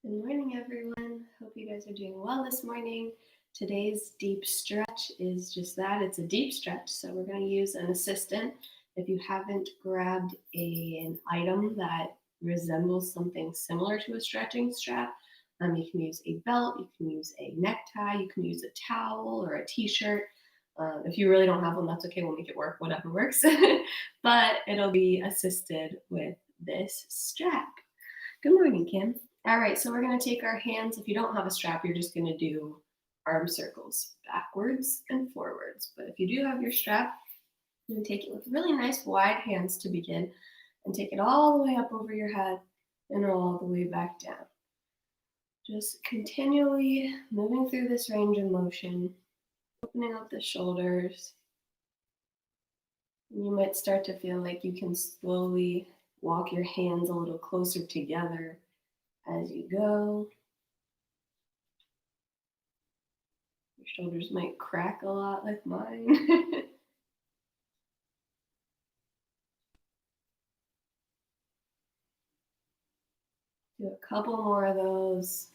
Good morning, everyone. Hope you guys are doing well this morning. Today's deep stretch is just that. It's a deep stretch, so we're going to use an assistant. If you haven't grabbed an item that resembles something similar to a stretching strap, you can use a belt, you can use a necktie, you can use a towel or a t-shirt. If you really don't have one, that's okay. We'll make it work, whatever works. But it'll be assisted with this strap. Good morning, Kim. All right, so we're going to take our hands. If you don't have a strap, you're just going to do arm circles backwards and forwards. But if you do have your strap, you're going to take it with really nice wide hands to begin and take it all the way up over your head and all the way back down. Just continually moving through this range of motion, opening up the shoulders. And you might start to feel like you can slowly walk your hands a little closer together as you go. Your shoulders might crack a lot like mine. Do a couple more of those.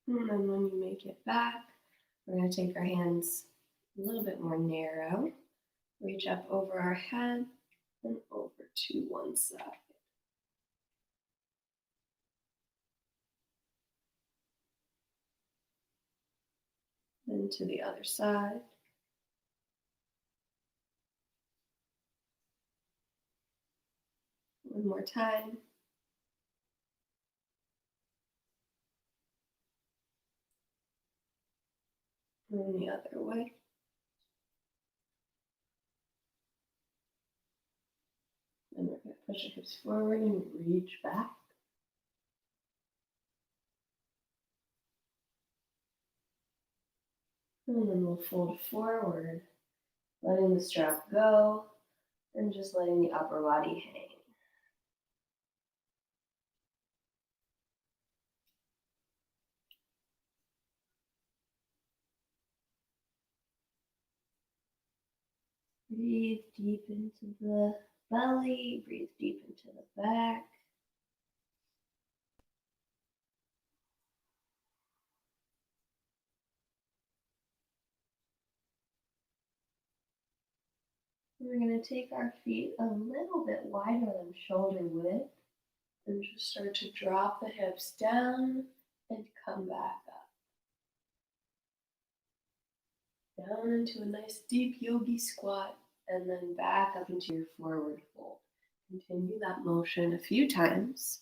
And then when you make it back, we're going to take our hands a little bit more narrow, reach up over our head and over to one side. Then to the other side. One more time. And the other way. And we're going to push our hips forward and reach back. And then we'll fold forward, letting the strap go and just letting the upper body hang. Breathe deep into the belly, breathe deep into the back. We're going to take our feet a little bit wider than shoulder width and just start to drop the hips down and come back up. Down into a nice deep yogi squat and then back up into your forward fold. Continue that motion a few times.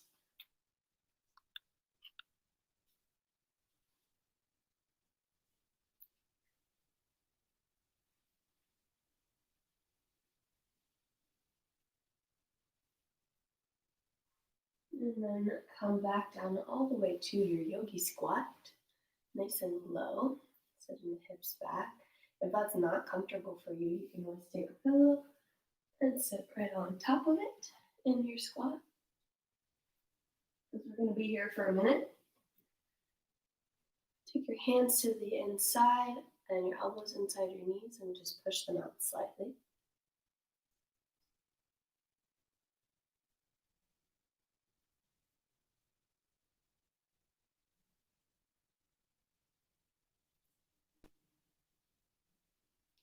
And then come back down all the way to your yogi squat, nice and low, sitting the hips back. If that's not comfortable for you, you can always take a pillow and sit right on top of it in your squat. Because we're going to be here for a minute. Take your hands to the inside and your elbows inside your knees and just push them out slightly.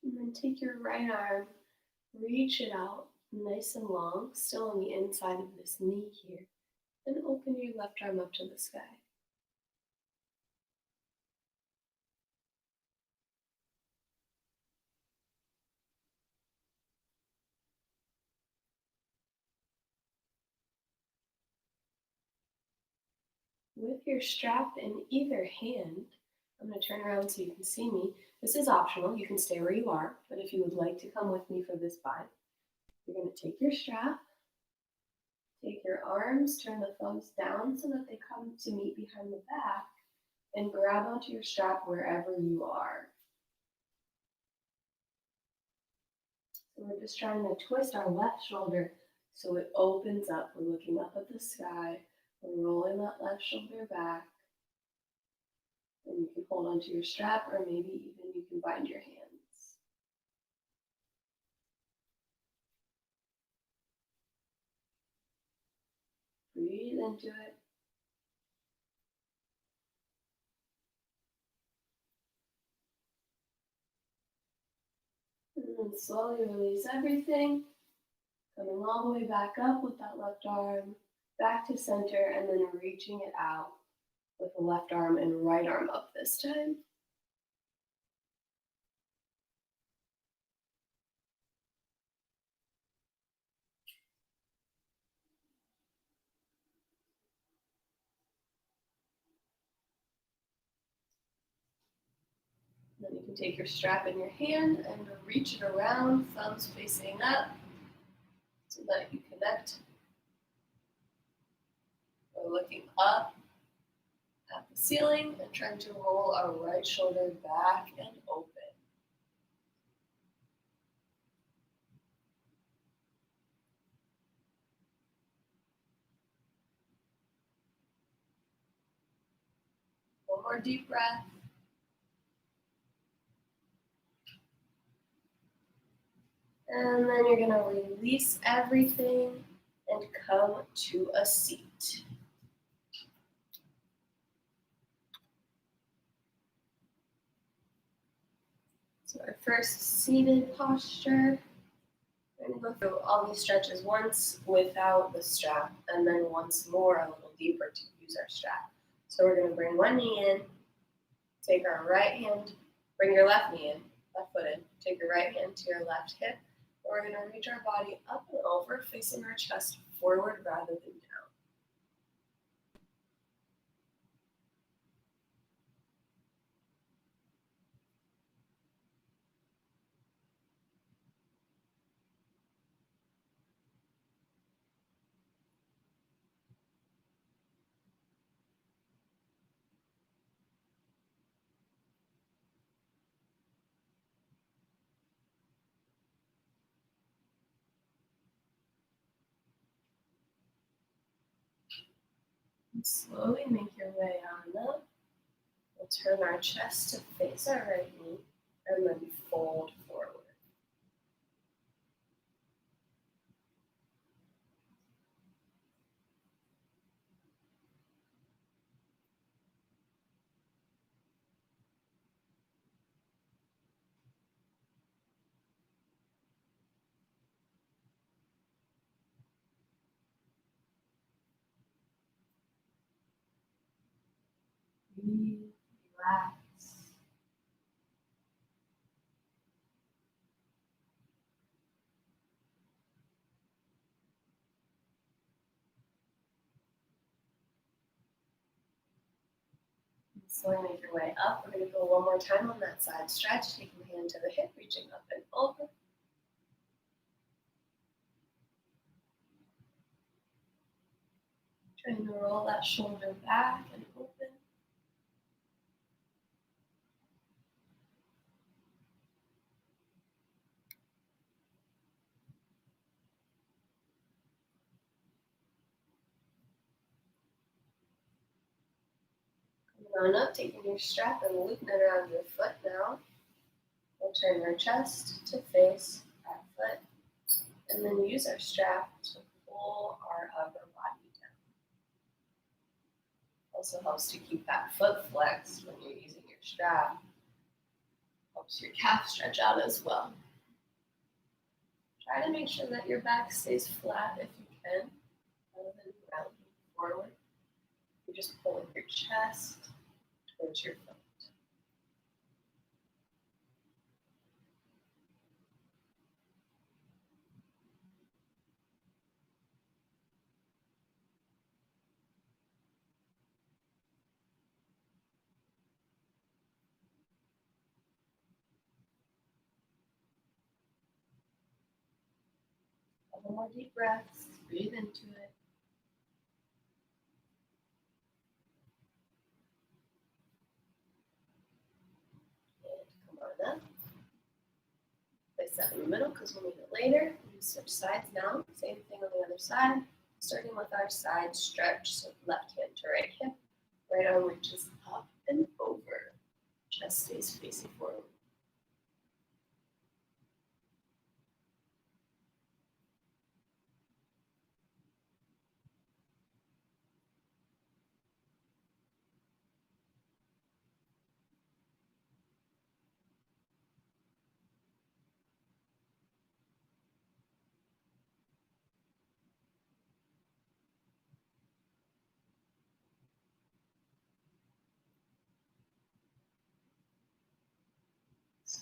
And then take your right arm, reach it out nice and long, still on the inside of this knee here. And open your left arm up to the sky. With your strap in either hand, I'm going to turn around so you can see me. This is optional. You can stay where you are, but if you would like to come with me for this bind, you're going to take your strap, take your arms, turn the thumbs down so that they come to meet behind the back, and grab onto your strap wherever you are. So we're just trying to twist our left shoulder so it opens up. We're looking up at the sky. We're rolling that left shoulder back and You can hold onto your strap, or maybe even you can bind your hands. Breathe into it. And then slowly release everything, coming all the way back up with that left arm, back to center, and then reaching it out with the left arm and right arm up this time. Then you can take your strap in your hand and reach it around, thumbs facing up, so that you connect. We're looking up at the ceiling and trying to roll our right shoulder back and open. One more deep breath. And then you're gonna release everything and come to a seat. So our first seated posture. We're gonna go through all these stretches once without the strap, and then once more a little deeper to use our strap. So we're gonna bring one knee in, take our right hand, bring your left knee in, left foot in, take your right hand to your left hip. We're gonna reach our body up and over, facing our chest forward rather than down. And slowly make your way on up. We'll turn our chest to face our right knee and then fold forward. Breathe, relax. Slowly make your way up. We're going to go one more time on that side stretch, taking the hand to the hip, reaching up and over. Trying to roll that shoulder back and open. Coming on up, taking your strap and looping it around your foot now. We'll turn our chest to face our foot and then use our strap to pull our upper body down. Also helps to keep that foot flexed when you're using your strap. Helps your calf stretch out as well. Try to make sure that your back stays flat if you can, rather than rounding forward. You're just pulling your chest towards your foot. Couple more deep breaths. Breathe into it. And come on up. Place that in the middle because we'll need it later. We switch sides now. Same thing on the other side. Starting with our side stretch. So left hand to right hip. Right arm reaches up and over.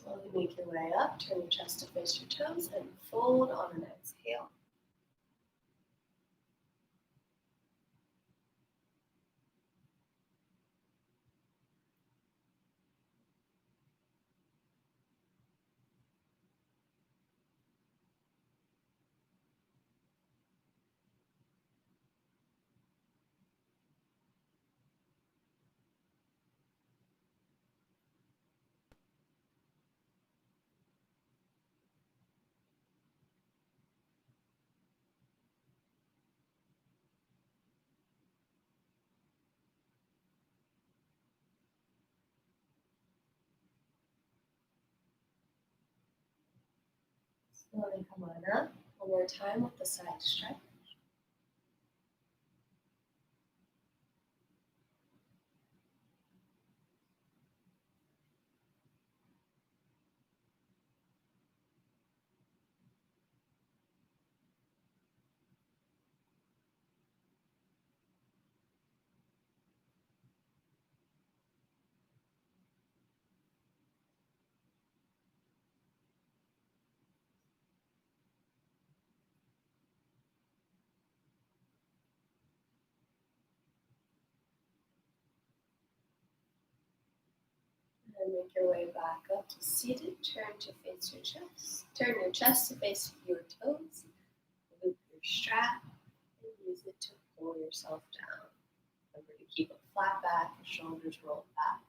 Slowly make your way up, turn your chest to face your toes, and fold on an exhale. Slowly come on up. One more time with the side stretch. And make your way back up to seated. Turn to face your chest. Turn your chest to face your toes. Loop your strap and use it to pull yourself down. Remember to keep a flat back, your shoulders rolled back.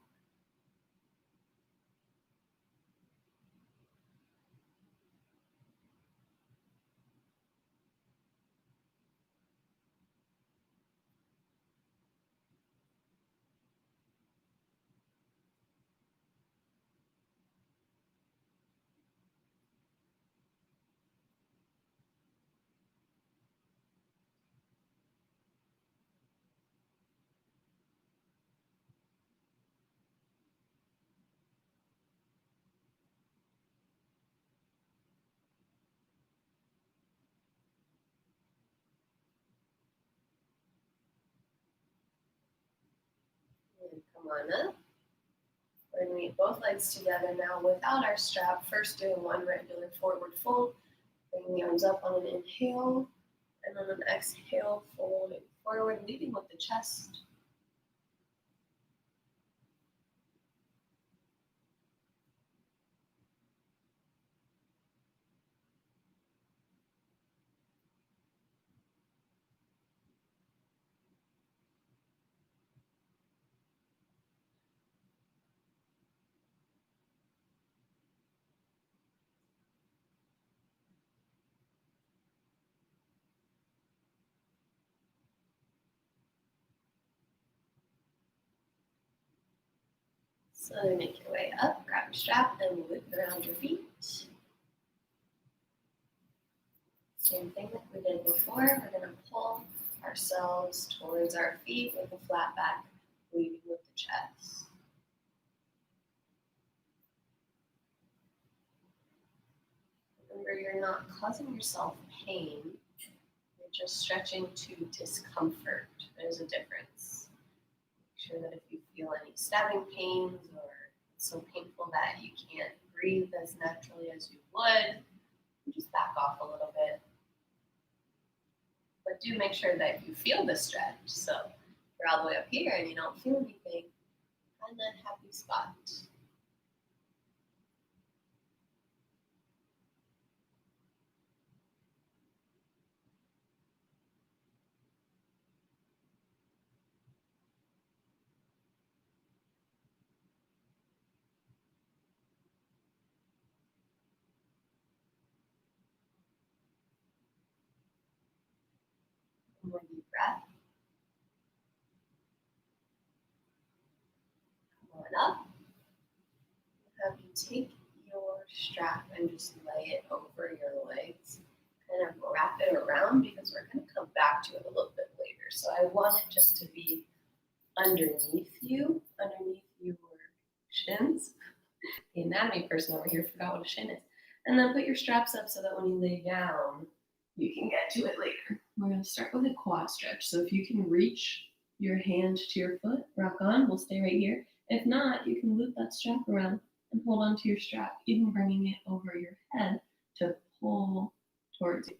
And come on up. We're going to meet both legs together now without our strap. First doing one regular forward fold. Bring the arms up on an inhale. And on an exhale, folding forward, leading with the chest. Slowly make your way up, grab your strap, and loop around your feet. Same thing that we did before. We're going to pull ourselves towards our feet with a flat back, leading with the chest. Remember, you're not causing yourself pain. You're just stretching to discomfort. There's a difference. Make sure that if you feel any stabbing pains or it's so painful that you can't breathe as naturally as you would, you just back off a little bit. But do make sure that you feel the stretch. So if you're all the way up here and you don't feel anything, find that happy spot. One more deep breath. Come on up. Have you take your strap and just lay it over your legs. Kind of wrap it around because we're going to come back to it a little bit later. So I want it just to be underneath your shins. The anatomy person over here forgot what a shin is. And then put your straps up so that when you lay down, you can get to it later. We're going to start with a quad stretch. So if you can reach your hand to your foot, rock on, we'll stay right here. If not, you can loop that strap around and hold onto your strap, even bringing it over your head to pull towards you.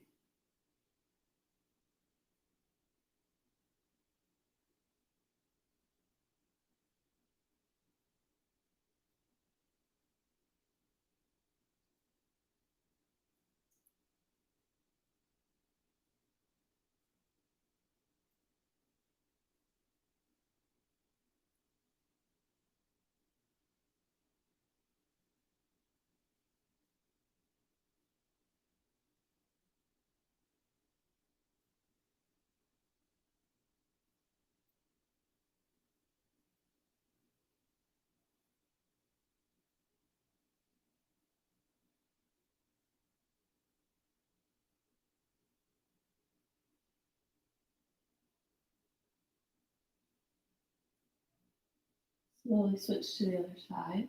Slowly switch to the other side.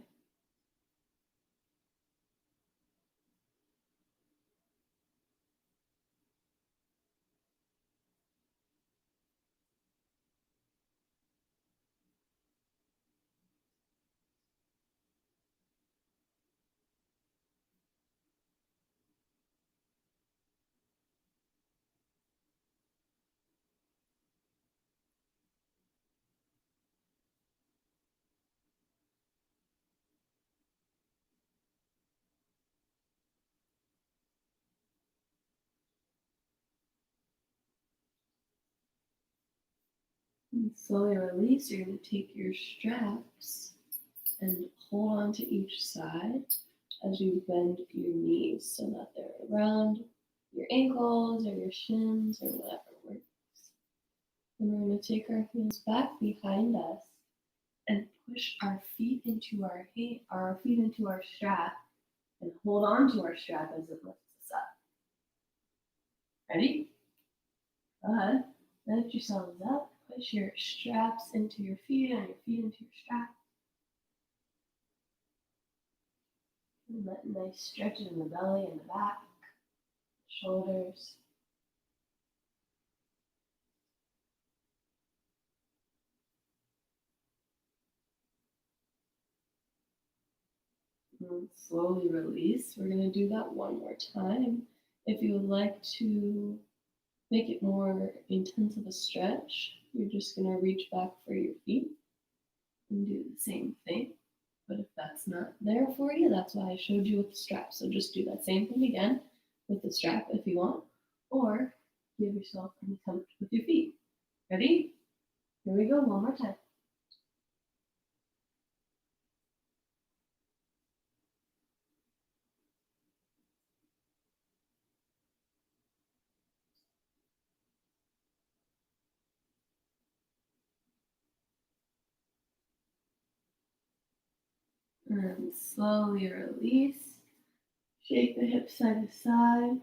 And slowly release. You're going to take your straps and hold on to each side as you bend your knees so that they're around your ankles or your shins or whatever works. And we're going to take our hands back behind us and push our feet into our feet into our strap and hold on to our strap as it lifts us up. Ready? Go ahead. Lift yourselves up. Push your straps into your feet and your feet into your strap. And that nice stretch in the belly and the back, shoulders. And slowly release. We're going to do that one more time. If you would like to make it more intense of a stretch, you're just going to reach back for your feet and do the same thing. But if that's not there for you, that's why I showed you with the strap. So just do that same thing again with the strap if you want, or give yourself an attempt with your feet. Ready? Here we go, one more time. And slowly release. Shake the hips side to side.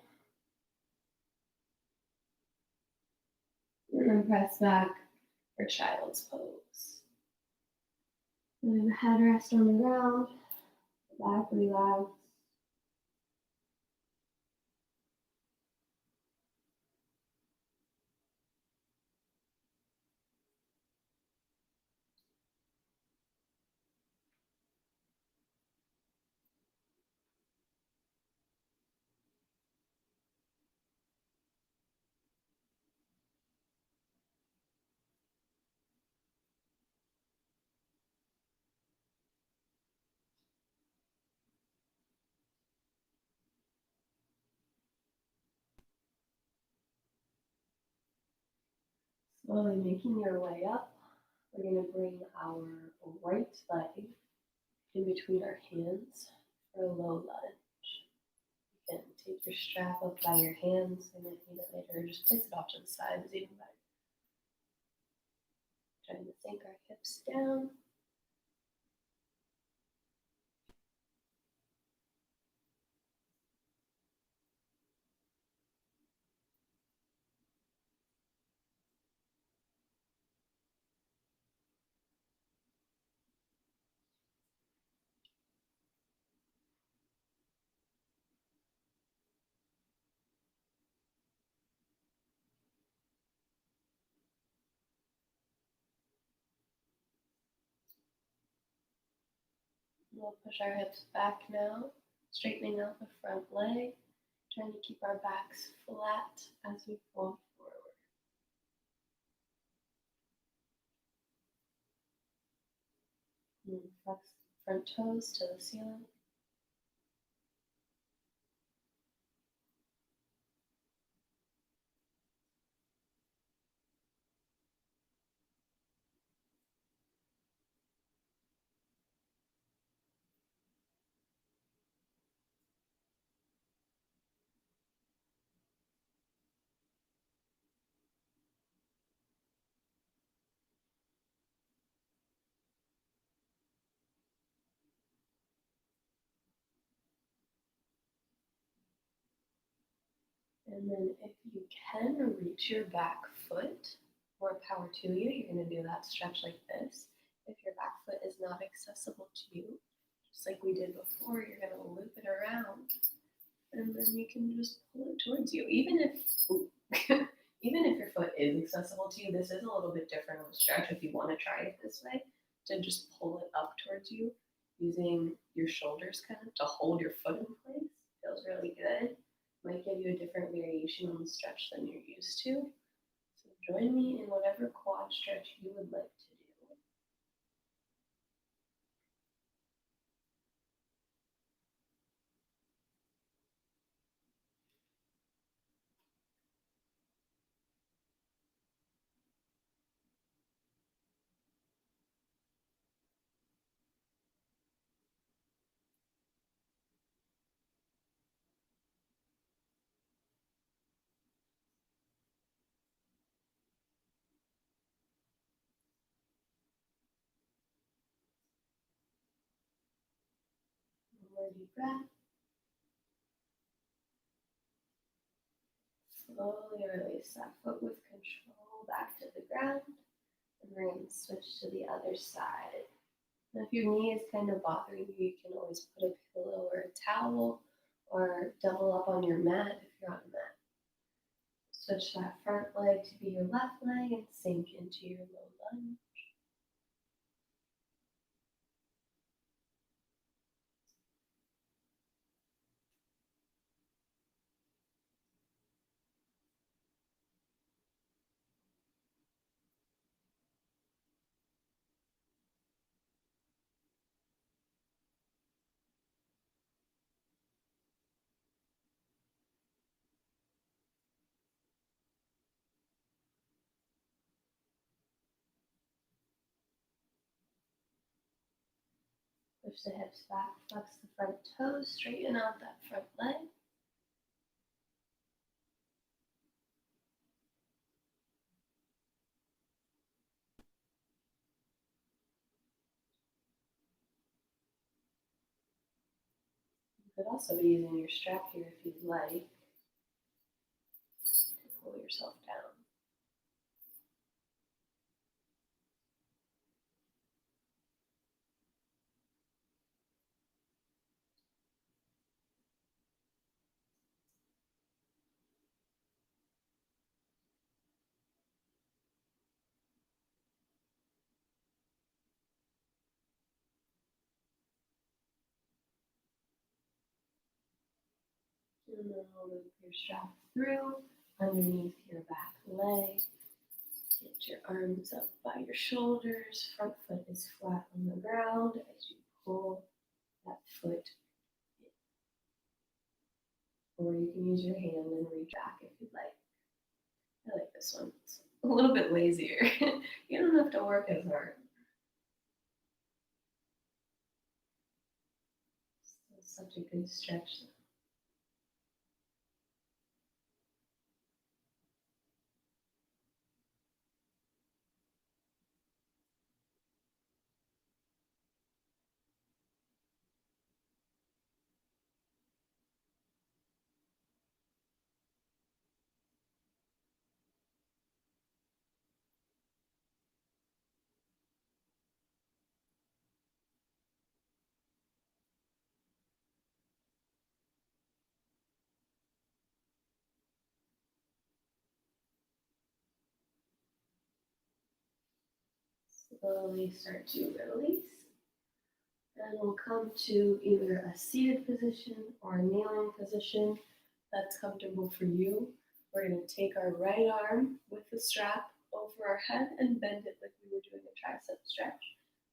And then press back for child's pose. And then the head rest on the ground, the back relax. Slowly making your way up, we're going to bring our right leg in between our hands for a low lunge. You can take your strap up by your hands and then need it later, or just place it off to the side is even better. Trying to sink our hips down. We'll push our hips back now, straightening out the front leg, trying to keep our backs flat as we fold forward. And flex front toes to the ceiling. And then if you can reach your back foot, more power to you. You're going to do that stretch like this. If your back foot is not accessible to you, just like we did before, you're going to loop it around. And then you can just pull it towards you. Even if even if your foot is accessible to you, this is a little bit different of a stretch if you want to try it this way, to just pull it up towards you using your shoulders kind of to hold your foot in place. Feels really good. Might give you a different variation on the stretch than you're used to. So join me in whatever quad stretch you would like to do. One more deep breath. Slowly release that foot with control back to the ground. And we're going to switch to the other side. And if your knee is kind of bothering you, you can always put a pillow or a towel or double up on your mat if you're on a mat. Switch that front leg to be your left leg and sink into your low lunge. Push the hips back, flex the front toes, straighten out that front leg. You could also be using your strap here if you'd like to pull yourself down. And then loop your strap through underneath your back leg. Get your arms up by your shoulders. Front foot is flat on the ground as you pull that foot in. Or you can use your hand and reach back if you'd like. I like this one. It's a little bit lazier. You don't have to work as hard. It's such a good stretch. Slowly start to release. And we'll come to either a seated position or a kneeling position that's comfortable for you. We're going to take our right arm with the strap over our head and bend it like we were doing a tricep stretch.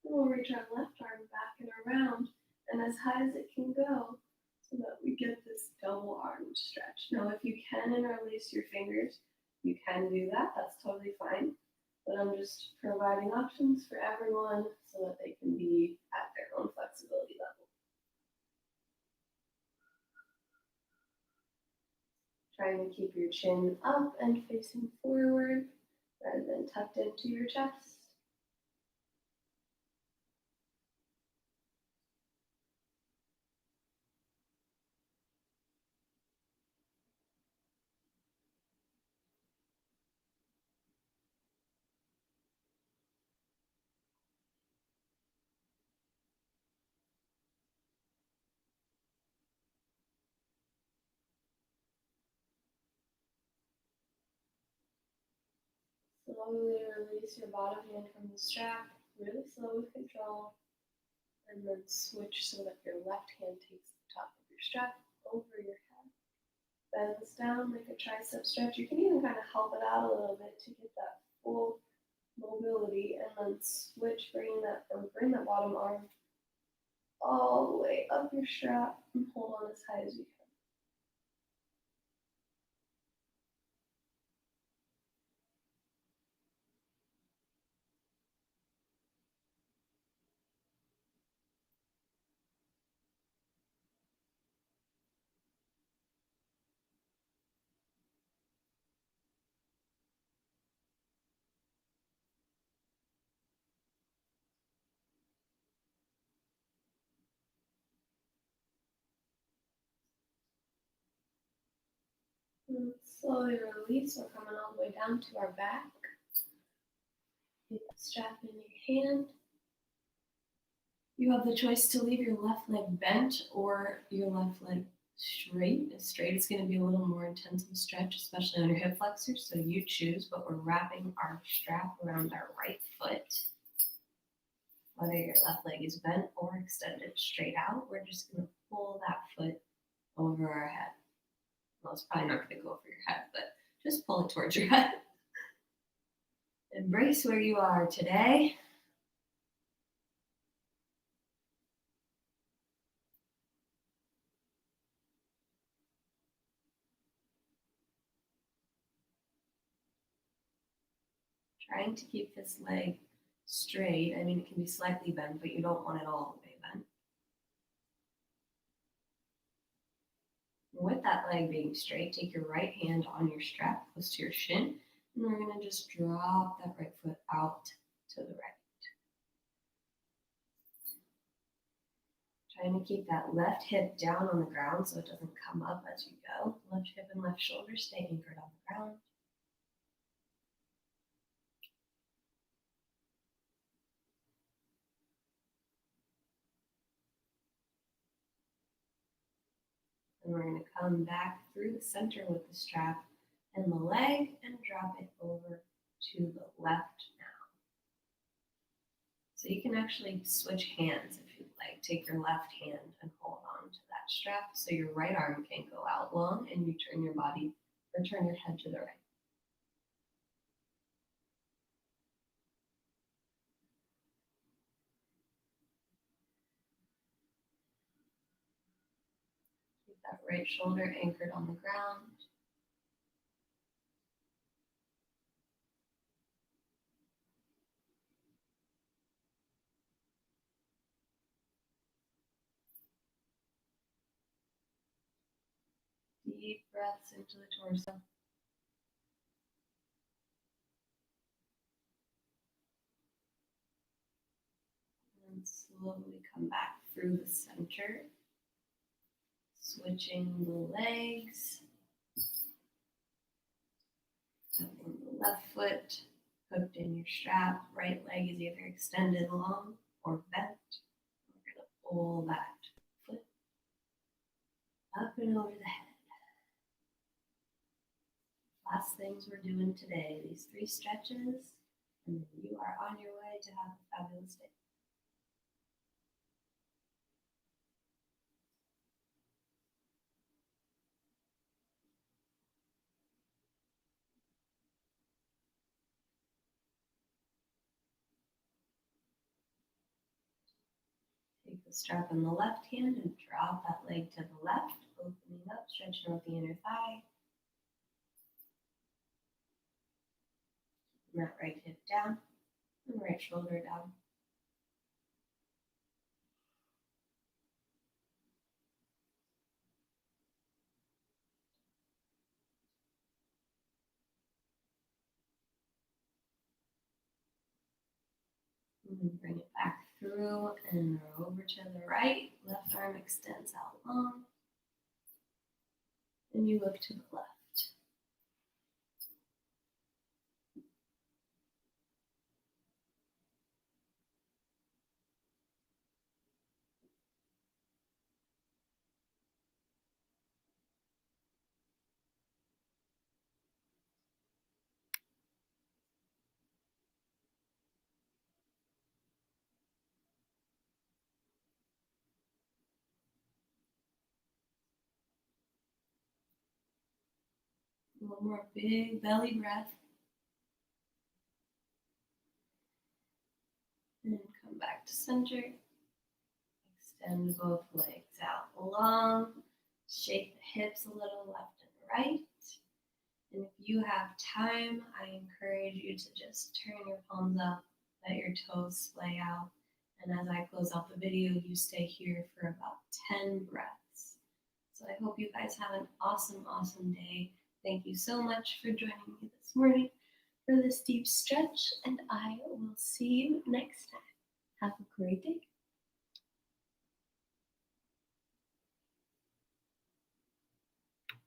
And we'll reach our left arm back and around and as high as it can go so that we get this double arm stretch. Now, if you can interlace your fingers, you can do that. That's totally fine. But I'm just providing options for everyone so that they can be at their own flexibility level. Trying to keep your chin up and facing forward rather than tucked into your chest. Slowly release your bottom hand from the strap, really slow with control, and then switch so that your left hand takes the top of your strap over your head. Bends down like a tricep stretch. You can even kind of help it out a little bit to get that full mobility, and then switch, bring that bottom arm all the way up your strap and hold on as high as you can. And slowly release. We're coming all the way down to our back. Keep the strap in your hand. You have the choice to leave your left leg bent or your left leg straight. As straight is going to be a little more intensive stretch, especially on your hip flexors, so you choose, but we're wrapping our strap around our right foot. Whether your left leg is bent or extended straight out, we're just going to pull that foot over our head. Well, it's probably not going to go over your head, but just pull it towards your head. Embrace where you are today. Trying to keep this leg straight. I mean, it can be slightly bent, but you don't want it all the way bent. With that leg being straight, take your right hand on your strap close to your shin, and we're going to just drop that right foot out to the right. Trying to keep that left hip down on the ground so it doesn't come up as you go. Left hip and left shoulder stay anchored on the ground. And we're going to come back through the center with the strap and the leg and drop it over to the left now. So you can actually switch hands if you'd like. Take your left hand and hold on to that strap so your right arm can go out long and you turn your body or turn your head to the right. Keep that right shoulder anchored on the ground. Deep breaths into the torso. And slowly come back through the center. Switching the legs. Having the left foot hooked in your strap. Right leg is either extended long or bent. We're going to pull that foot up and over the head. Last things we're doing today, these 3 stretches, and then you are on your way to have a fabulous day. the strap in the left hand and drop that leg to the left, opening up, stretching out the inner thigh. And that right hip down and right shoulder down. And bring it back through and roll over to the right. Left arm extends out long. And you look to the left. One more big belly breath. And come back to center. Extend both legs out long. Shake the hips a little left and right. And if you have time, I encourage you to just turn your palms up, let your toes splay out. And as I close out the video, you stay here for about 10 breaths. So I hope you guys have an awesome, awesome day. Thank you so much for joining me this morning for this deep stretch, and I will see you next time. Have a great day.